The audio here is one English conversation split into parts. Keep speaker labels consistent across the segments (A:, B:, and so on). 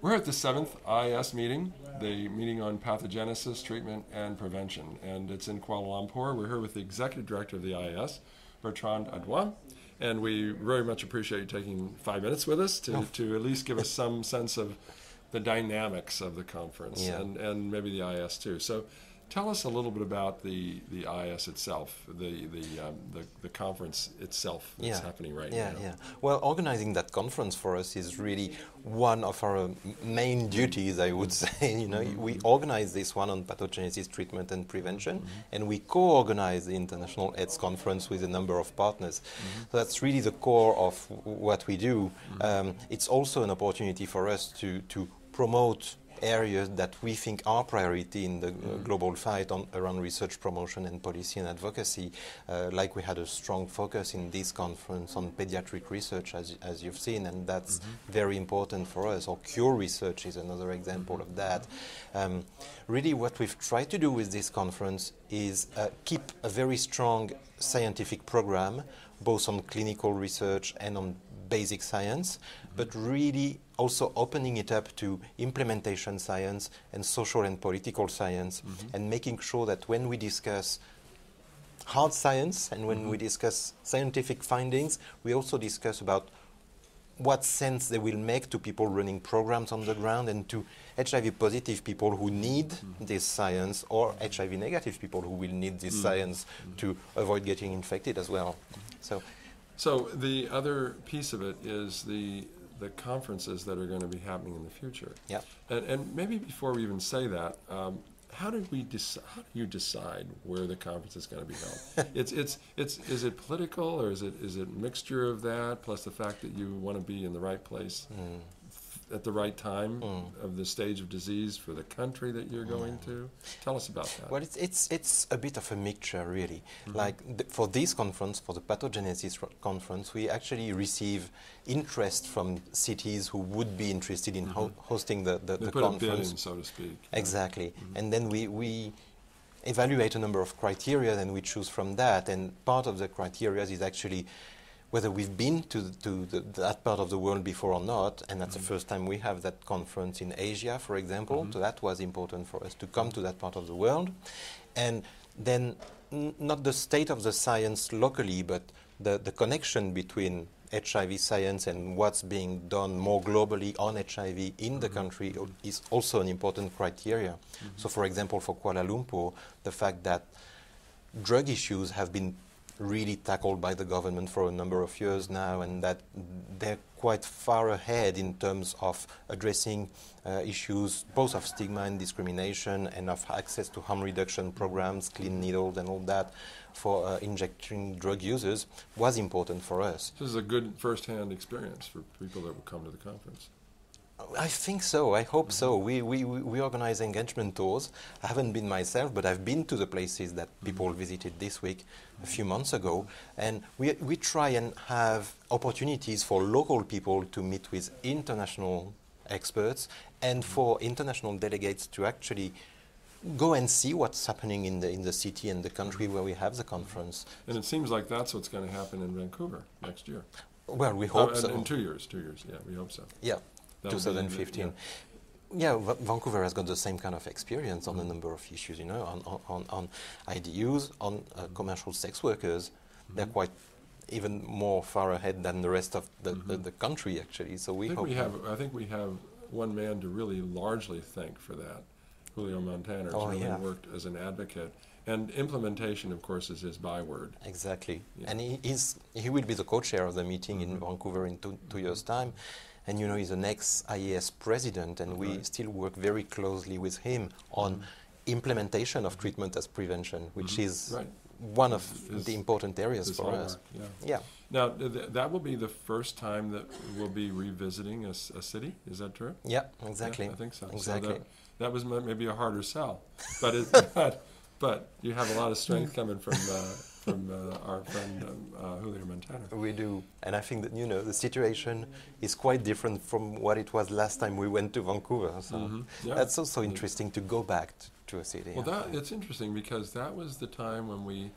A: We're at the 7th IAS meeting, the meeting on pathogenesis, treatment, and prevention. And it's in Kuala Lumpur. We're here with the Executive Director of the IAS, Bertrand Audoin. And we very much appreciate you taking 5 minutes with us to at least give us some sense of the dynamics of the conference and maybe the IAS too. So tell us a little bit about the IAS itself, the conference itself that's happening right now.
B: Well, organizing that conference for us is really one of our main duties, I would say. We organize this one on pathogenesis, treatment, and prevention, and we co-organize the International AIDS Conference with a number of partners. So that's really the core of what we do. It's also an opportunity for us to promote areas that we think are priority in the global fight around research, promotion, and policy and advocacy. Like we had a strong focus in this conference on pediatric research, as you've seen, and that's very important for us. Or cure research is another example of that. Really what we've tried to do with this conference is keep a very strong scientific program, both on clinical research and on basic science, but really also opening it up to implementation science and social and political science, and making sure that when we discuss hard science and when we discuss scientific findings, we also discuss about what sense they will make to people running programs on the ground and to HIV positive people who need this science, or HIV negative people who will need this science to avoid getting infected as well.
A: So the other piece of it is the conferences that are going to be happening in the future.
B: Yeah.
A: And maybe before we even say that, how do you decide where the conference is going to be held? Is it political, or is it a mixture of that plus the fact that you want to be in the right place at the right time of the stage of disease for the country that you're going to? Tell us about that.
B: Well, it's a bit of a mixture, really. Like for this conference, for the pathogenesis conference, we actually receive interest from cities who would be interested in hosting the conference.
A: Put a bid in, so to speak.
B: Exactly. And then we evaluate a number of criteria, and we choose from that. And part of the criteria is actually whether we've been to that part of the world before or not, and that's the first time we have that conference in Asia, for example, so that was important for us to come to that part of the world. And then not the state of the science locally, but the connection between HIV science and what's being done more globally on HIV in the country is also an important criteria. So for example, for Kuala Lumpur, the fact that drug issues have been really tackled by the government for a number of years now, and that they're quite far ahead in terms of addressing issues both of stigma and discrimination and of access to harm reduction programs, clean needles and all that for injecting drug users was important for us.
A: This is a good first-hand experience for people that will come to the conference.
B: I think so. I hope so. We organize engagement tours. I haven't been myself, but I've been to the places that people visited this week a few months ago. And we try and have opportunities for local people to meet with international experts and for international delegates to actually go and see what's happening in the city and the country where we have the conference.
A: And it seems like that's what's going to happen in Vancouver next year.
B: Well, we hope so.
A: In 2 years, yeah, we hope so.
B: Yeah. 2015. Vancouver has got the same kind of experience on a number of issues, on IDUs, on commercial sex workers. They're quite even more far ahead than the rest of the country, actually. So
A: I think we have one man to really largely thank for that. Julio Montana has worked as an advocate. And implementation, of course, is his byword.
B: Exactly. Yeah. And he will be the co-chair of the meeting in Vancouver in two years' time. And he's an ex-IAS president, and we still work very closely with him on implementation of treatment as prevention, which is one of the important areas for us. Yeah.
A: Now, that will be the first time that we'll be revisiting a city. Is that true?
B: Yeah, exactly.
A: Yeah, I think so.
B: Exactly.
A: So that was maybe a harder sell, but but you have a lot of strength coming from our friend Julio Montana.
B: We do, and I think that the situation is quite different from what it was last time we went to Vancouver. So that's also interesting to go back to a city.
A: Well, it's interesting because that was the time when we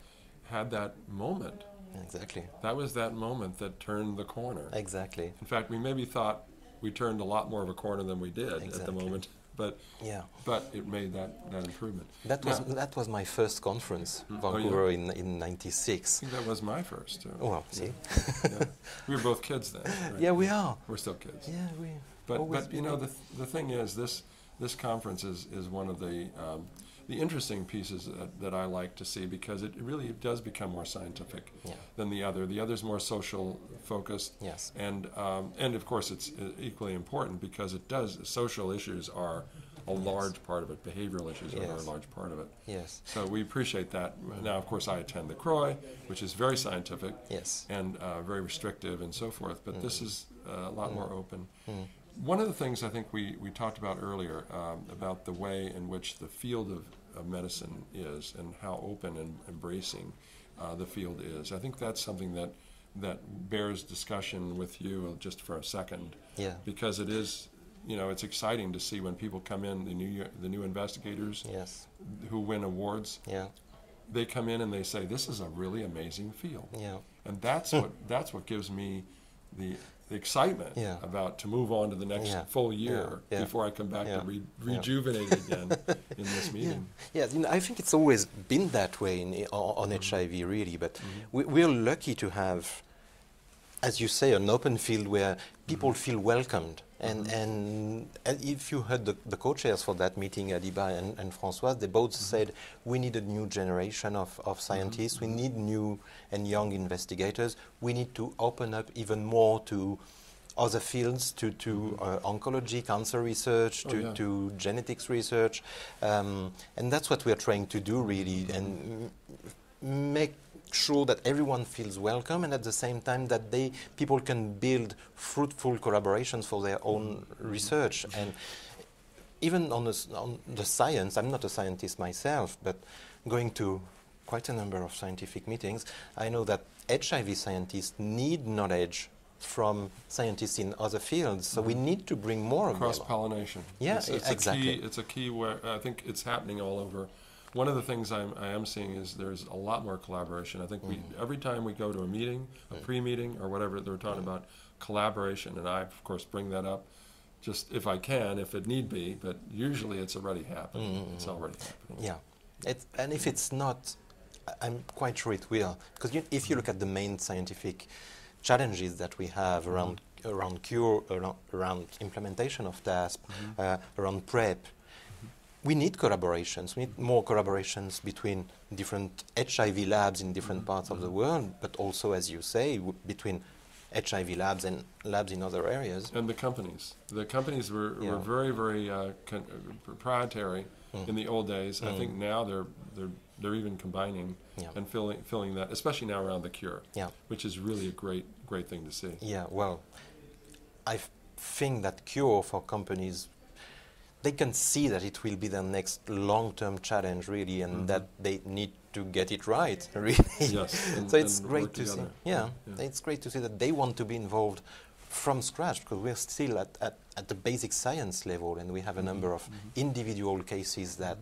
A: had that moment.
B: Exactly.
A: That was that moment that turned the corner.
B: Exactly.
A: In fact, we maybe thought we turned a lot more of a corner than we did at the moment. But it made that improvement.
B: That was my first conference, Vancouver, in '96.
A: I think that was my first.
B: Well, see,
A: we were both kids then. Right?
B: Yeah, we are.
A: We're still kids.
B: Yeah, we.
A: But you know, the thing is, this conference is one of the interesting pieces that I like to see, because it really does become more scientific than the other. The other's more social focused.
B: Yes.
A: And of course it's equally important, because social issues are a large part of it. Behavioral issues are a large part of it.
B: Yes.
A: So we appreciate that. Now, of course, I attend the CROI, which is very scientific and very restrictive and so forth. But this is a lot more open. One of the things I think we talked about earlier, about the way in which the field of medicine is and how open and embracing the field is. I think that's something that bears discussion with you just for a second.
B: Yeah.
A: Because it is, it's exciting to see when people come in, the new investigators who win awards.
B: Yeah.
A: They come in and they say, "This is a really amazing field."
B: Yeah.
A: And that's what gives me the excitement about to move on to the next full year before I come back to rejuvenate again in this meeting.
B: Yeah, I think it's always been that way on HIV, really. But we're lucky to have, as you say, an open field where people feel welcomed. And if you heard the co-chairs for that meeting, Adiba and Françoise, they both said we need a new generation of scientists, we need new and young investigators, we need to open up even more to other fields, to oncology, cancer research, to genetics research. And that's what we're trying to do, really, and make sure that everyone feels welcome, and at the same time that people can build fruitful collaborations for their own research. And even on the science, I'm not a scientist myself, but going to quite a number of scientific meetings, I know that HIV scientists need knowledge from scientists in other fields, so we need to bring more of them.
A: Cross-pollination.
B: Yeah, exactly.
A: It's a key where I think it's happening all over. One of the things I am seeing is there's a lot more collaboration. I think every time we go to a meeting, a pre-meeting, or whatever they're talking about, collaboration, and I, of course, bring that up just if I can, if it need be, but usually it's already happening. It's already happening.
B: Yeah. And if it's not, I'm quite sure it will. Because if you look at the main scientific challenges that we have around cure, around implementation of TASP, around PrEP, we need collaborations. We need more collaborations between different HIV labs in different parts of the world, but also, as you say, between HIV labs and labs in other areas.
A: And the companies. The companies were very, very proprietary in the old days. I think now they're even combining and filling that, especially now around the cure, which is really a great thing to see.
B: Yeah, well, I think that cure for companies, they can see that it will be their next long-term challenge, really, and that they need to get it right, really.
A: Yes.
B: So it's great to see. Yeah, it's great to see that they want to be involved from scratch, because we're still at the basic science level, and we have a number of individual cases that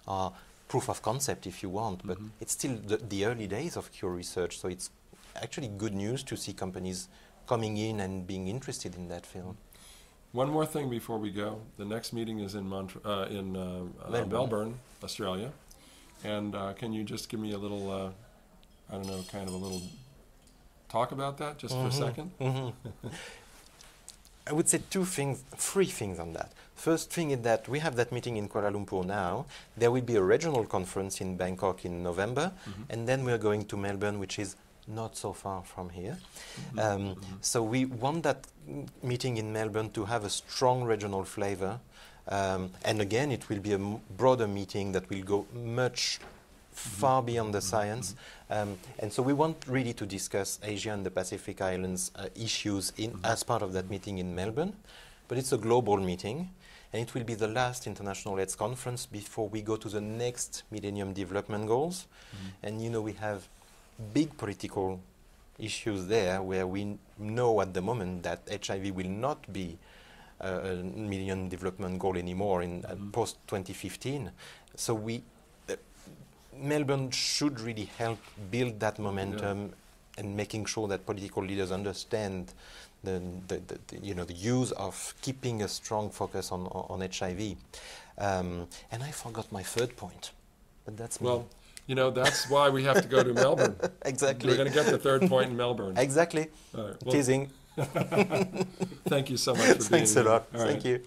B: are proof of concept, if you want, but it's still the early days of cure research, so it's actually good news to see companies coming in and being interested in that field.
A: One more thing before we go. The next meeting is in Melbourne, Australia. And can you just give me a little, kind of a little talk about that just for a second?
B: I would say three things on that. First thing is that we have that meeting in Kuala Lumpur now. There will be a regional conference in Bangkok in November, and then we're going to Melbourne, which is not so far from here. So we want that meeting in Melbourne to have a strong regional flavor. And again, it will be a broader meeting that will go much far beyond the science. And so we want really to discuss Asia and the Pacific Islands issues as part of that meeting in Melbourne. But it's a global meeting, and it will be the last International AIDS conference before we go to the next Millennium Development Goals. And we have big political issues there, where we know at the moment that HIV will not be a Millennium Development Goal anymore in post-2015. So Melbourne should really help build that momentum and making sure that political leaders understand the use of keeping a strong focus on HIV. And I forgot my third point, but that's me.
A: Well, that's why we have to go to Melbourne.
B: Exactly.
A: We're going to get the third point in Melbourne.
B: Exactly.
A: All right. Well,
B: Teasing.
A: thank you so much for being here.
B: Thanks a lot.
A: All right.
B: Thank you.